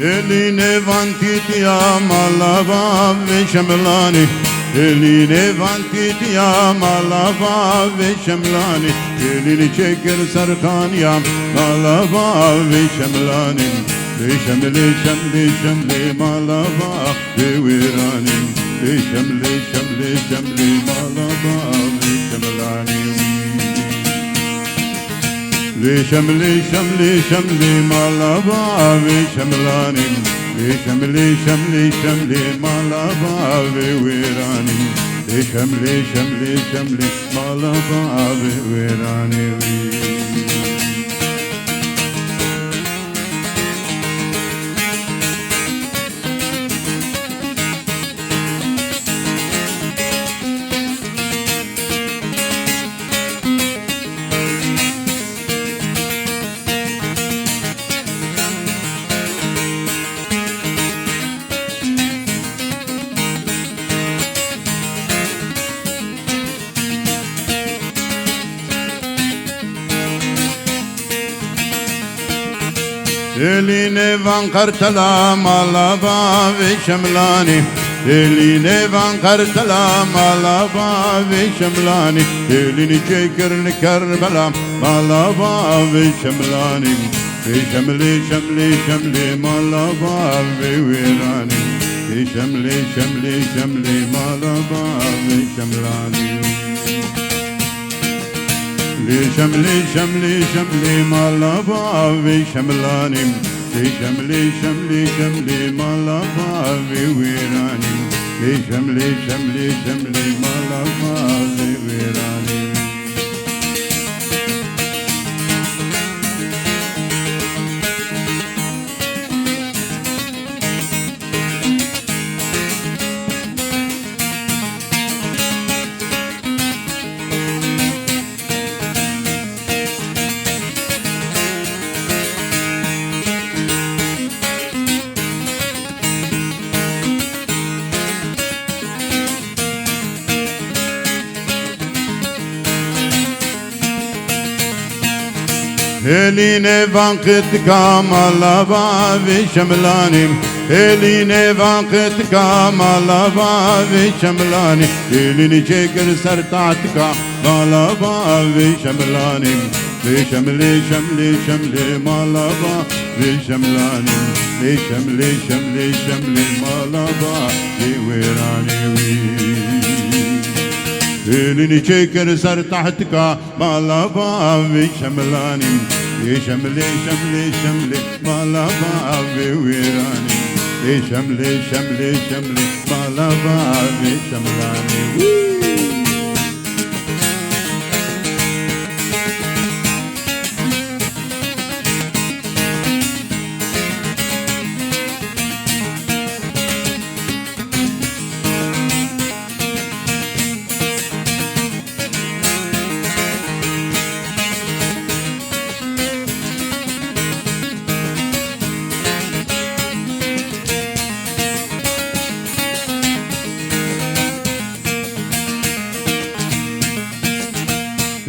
Eline vantit ya malava ve şemlani Eline vantit ya malava ve şemlani Elini çeker sarkan ya malava ve şemlani Şemli şemli şemli malava ve virani Şemli şemli şemli malava ve şemlani شملي شملي شملي مالابا وشملاني شملي شملي شملي مالابا وويراني شملي شملي شملي مالابا وويراني Eline van kartala malaba ve şemlani Eline van kartala malaba ve şemlani Elini çekerli Kerbela malaba ve şemlani Şemli şemli şemli malaba ve virani Şemli şemli şemli malaba ve şemlani شملي شملي شملي مالابا في شملاني شملي شملي شملي مالابا في ويراني شملي شملي شملي مالابا في ويراني Eline vakit kamalaba ve şemlani Eline vakit kamalaba ve şemlani Elini çeker sertatka malaba ve şemlani Şemli şemli şemli malaba ve şemlani Şemli şemli şemli malaba ve virani Elini çeker sertatka malaba ve şemlani شملي شملي شملي مالابا ويراني شملي شملي شملي مالابا وشملاني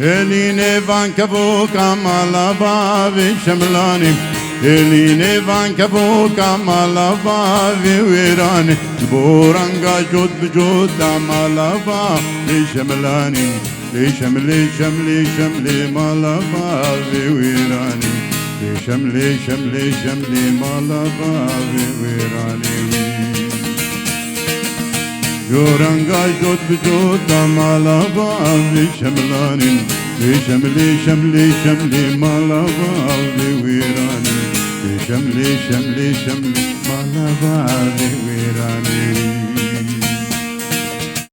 Eline van kabuka malaba ve şemlani Eline van kabuka malaba ve virani Boranga jod bjod malaba ve şemlani Şemli şemli şemli malaba ve virani Şemli şemli şemli malaba ve virani Yoranga jod bjod malaba ve şemlani شملي شملي شملي مالابا ويراني شملي شملي شملي مالابا ويراني